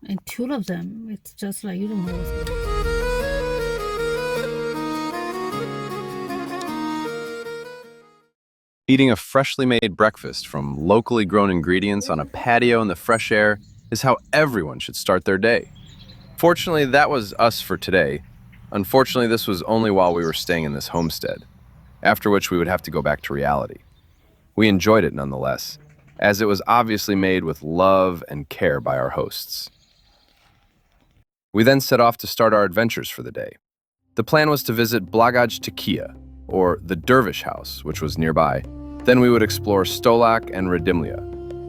and two of them, it's just like you don't know what's going on. Eating a freshly made breakfast from locally grown ingredients on a patio in the fresh air is how everyone should start their day. Fortunately, that was us for today. Unfortunately, this was only while we were staying in this homestead, after which we would have to go back to reality. We enjoyed it nonetheless, as it was obviously made with love and care by our hosts. We then set off to start our adventures for the day. The plan was to visit Blagaj Tikija, or the Dervish House, which was nearby. Then we would explore Stolac and Redimlja,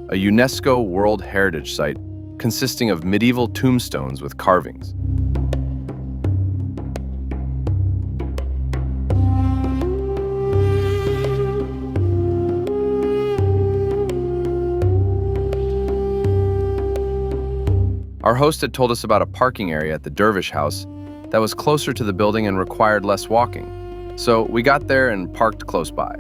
a UNESCO World Heritage Site consisting of medieval tombstones with carvings. Our host had told us about a parking area at the Dervish House that was closer to the building and required less walking. So we got there and parked close by.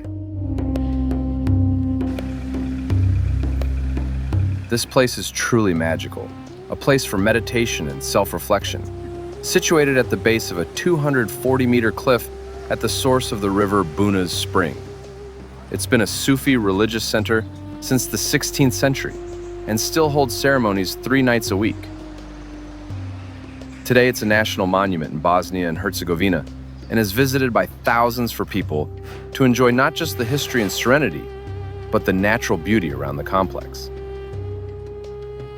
This place is truly magical, a place for meditation and self-reflection, situated at the base of a 240-meter cliff at the source of the river Buna's spring. It's been a Sufi religious center since the 16th century and still holds ceremonies 3 nights a week. Today it's a national monument in Bosnia and Herzegovina and is visited by thousands for people to enjoy not just the history and serenity, but the natural beauty around the complex.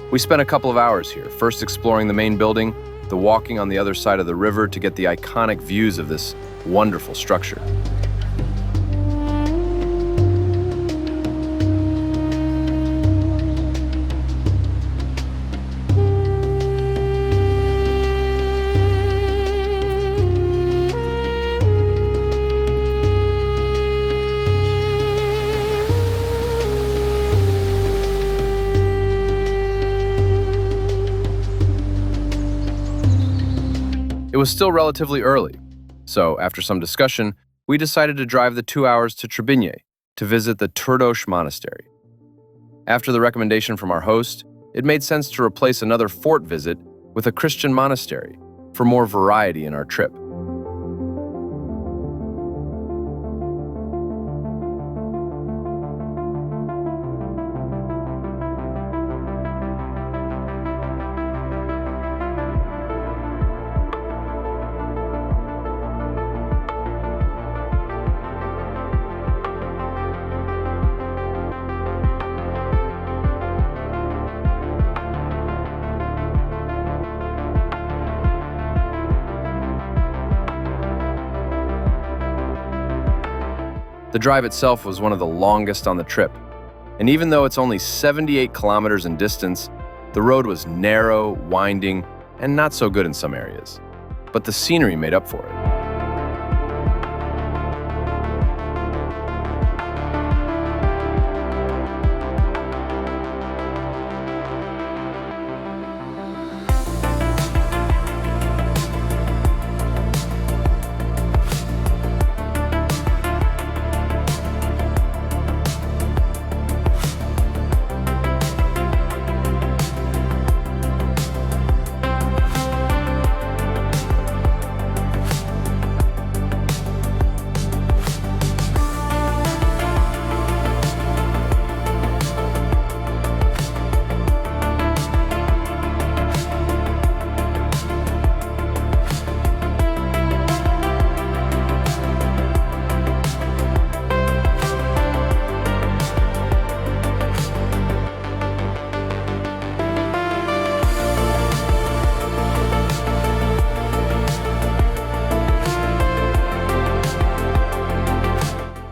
We spent a couple of hours here, first exploring the main building, then walking on the other side of the river to get the iconic views of this wonderful structure. It was still relatively early, so after some discussion, we decided to drive the 2 hours to Trebinje to visit the Tvrdoš Monastery. After the recommendation from our host, it made sense to replace another fort visit with a Christian monastery for more variety in our trip. The drive itself was one of the longest on the trip, and even though it's only 78 kilometers in distance, the road was narrow, winding, and not so good in some areas. But the scenery made up for it.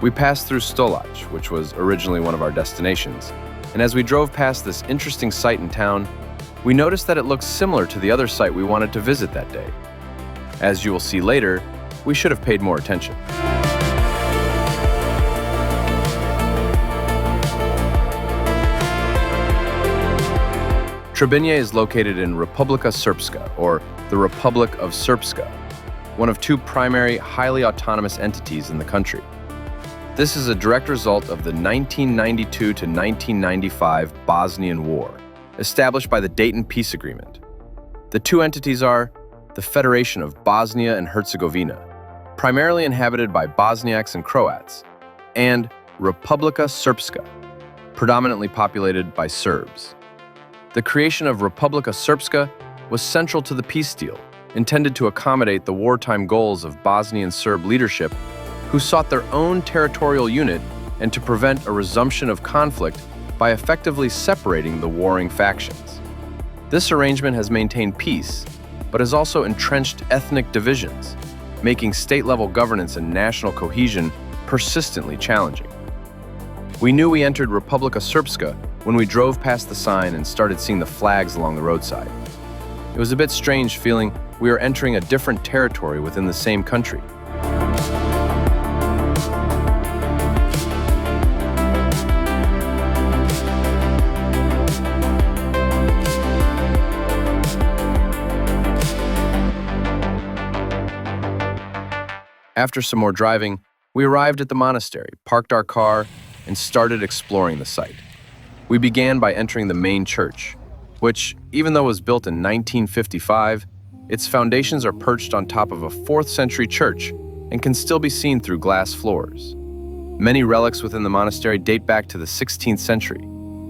We passed through Stolac, which was originally one of our destinations, and as we drove past this interesting site in town, we noticed that it looks similar to the other site we wanted to visit that day. As you will see later, we should have paid more attention. Trebinje is located in Republika Sprska, or the Republic of Srpska, one of 2 primary, highly autonomous entities in the country. This is a direct result of the 1992 to 1995 Bosnian War, established by the Dayton Peace Agreement, The two entities are the Federation of Bosnia and Herzegovina, primarily inhabited by Bosniaks and Croats, and Republika Sprska, predominantly populated by Serbs. The creation of Republika Srpska was central to the peace deal, intended to accommodate the wartime goals of Bosnian Serb leadership, who sought their own territorial unit and to prevent a resumption of conflict by effectively separating the warring factions. This arrangement has maintained peace, but has also entrenched ethnic divisions, making state-level governance and national cohesion persistently challenging. We knew we entered Republika Srpska when we drove past the sign and started seeing the flags along the roadside. It was a bit strange feeling we were entering a different territory within the same country. After some more driving, we arrived at the monastery, parked our car, and started exploring the site. We began by entering the main church, which, even though it was built in 1955, its foundations are perched on top of a 4th century church and can still be seen through glass floors. Many relics within the monastery date back to the 16th century,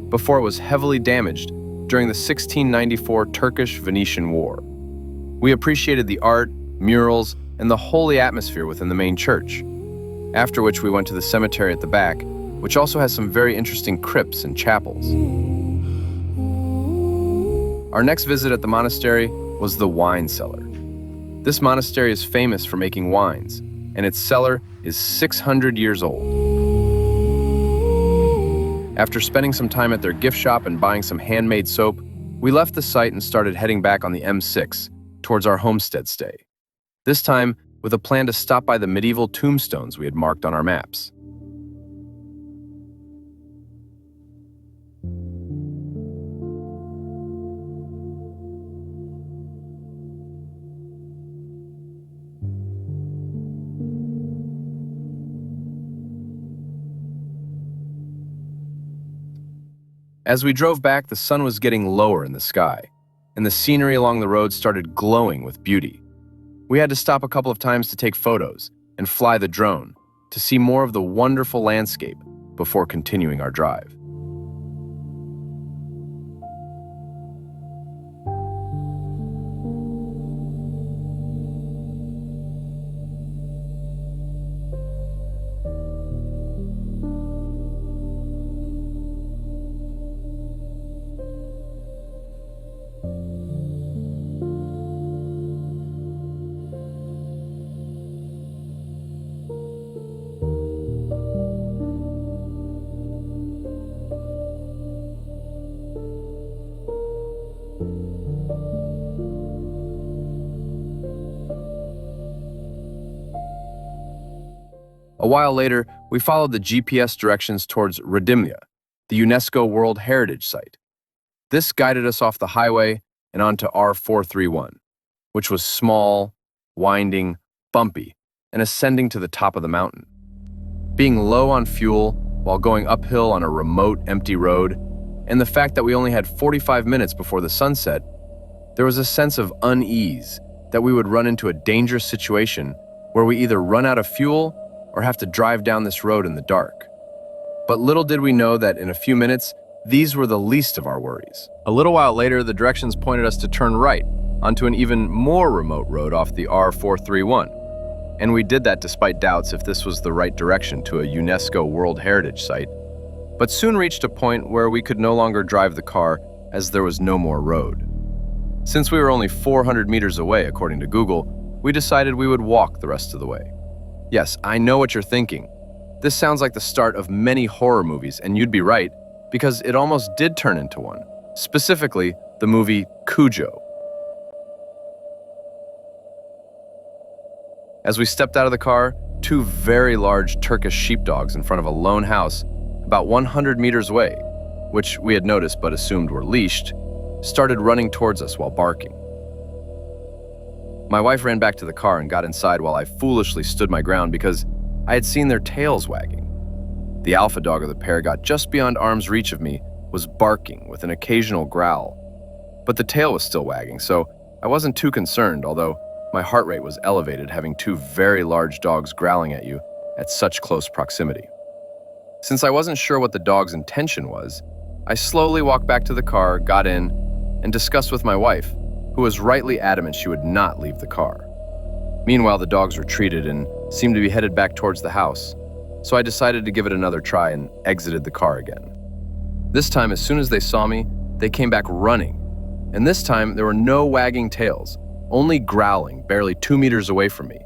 before it was heavily damaged during the 1694 Turkish-Venetian War. We appreciated the art, murals, and the holy atmosphere within the main church, after which we went to the cemetery at the back, which also has some very interesting crypts and chapels. Our next visit at the monastery was the wine cellar. This monastery is famous for making wines, and its cellar is 600 years old. After spending some time at their gift shop and buying some handmade soap, we left the site and started heading back on the M6 towards our homestead stay. This time with a plan to stop by the medieval tombstones we had marked on our maps. As we drove back, the sun was getting lower in the sky, and the scenery along the road started glowing with beauty. We had to stop a couple of times to take photos and fly the drone to see more of the wonderful landscape before continuing our drive. A while later, we followed the GPS directions towards Redimlja, the UNESCO World Heritage Site. This guided us off the highway and onto R431, which was small, winding, bumpy, and ascending to the top of the mountain. Being low on fuel while going uphill on a remote, empty road, and the fact that we only had 45 minutes before the sunset, there was a sense of unease that we would run into a dangerous situation where we either run out of fuel or have to drive down this road in the dark. But little did we know that in a few minutes, these were the least of our worries. A little while later, the directions pointed us to turn right onto an even more remote road off the R431. And we did that despite doubts if this was the right direction to a UNESCO World Heritage Site, but soon reached a point where we could no longer drive the car as there was no more road. Since we were only 400 meters away, according to Google, we decided we would walk the rest of the way. Yes, I know what you're thinking. This sounds like the start of many horror movies, and you'd be right, because it almost did turn into one. Specifically, the movie Cujo. As we stepped out of the car, two very large Turkish sheepdogs in front of a lone house, about 100 meters away, which we had noticed but assumed were leashed, started running towards us while barking. My wife ran back to the car and got inside while I foolishly stood my ground because I had seen their tails wagging. The alpha dog of the pair got just beyond arm's reach of me, was barking with an occasional growl. But the tail was still wagging, so I wasn't too concerned, although my heart rate was elevated having two very large dogs growling at you at such close proximity. Since I wasn't sure what the dog's intention was, I slowly walked back to the car, got in, and discussed with my wife, who was rightly adamant she would not leave the car. Meanwhile, the dogs retreated and seemed to be headed back towards the house, so I decided to give it another try and exited the car again. This time, as soon as they saw me, they came back running, and this time there were no wagging tails, only growling barely 2 meters away from me,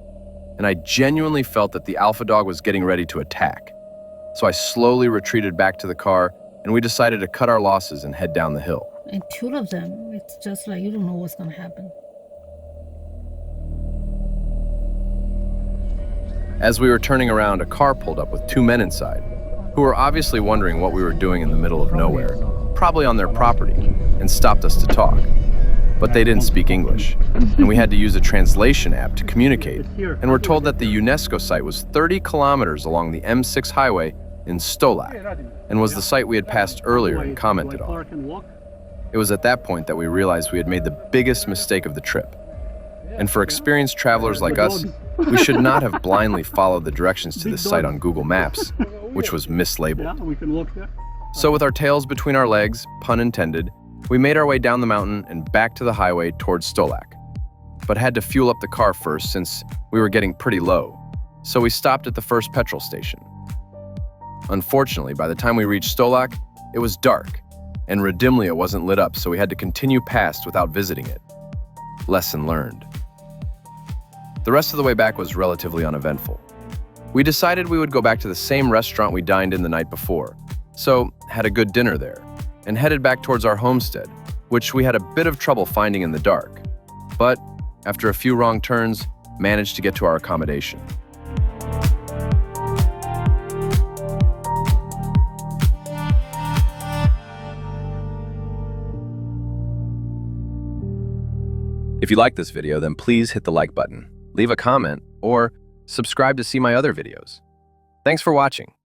and I genuinely felt that the alpha dog was getting ready to attack. So I slowly retreated back to the car, and we decided to cut our losses and head down the hill. And two of them, it's just like you don't know what's going to happen. As we were turning around, a car pulled up with two men inside, who were obviously wondering what we were doing in the middle of nowhere, probably on their property, and stopped us to talk. But they didn't speak English, and we had to use a translation app to communicate, and were told that the UNESCO site was 30 kilometers along the M6 highway in Stolac, and was the site we had passed earlier and commented on. It was at that point that we realized we had made the biggest mistake of the trip. And for experienced travelers like us, we should not have blindly followed the directions to this site on Google Maps, which was mislabeled. So with our tails between our legs, pun intended, we made our way down the mountain and back to the highway towards Stolac, but had to fuel up the car first since we were getting pretty low, so we stopped at the first petrol station. Unfortunately, by the time we reached Stolac, it was dark, and Redimlia wasn't lit up, so we had to continue past without visiting it. Lesson learned. The rest of the way back was relatively uneventful. We decided we would go back to the same restaurant we dined in the night before, so had a good dinner there, and headed back towards our homestead, which we had a bit of trouble finding in the dark, but after a few wrong turns, managed to get to our accommodation. If you like this video, then please hit the like button, leave a comment, or subscribe to see my other videos. Thanks for watching.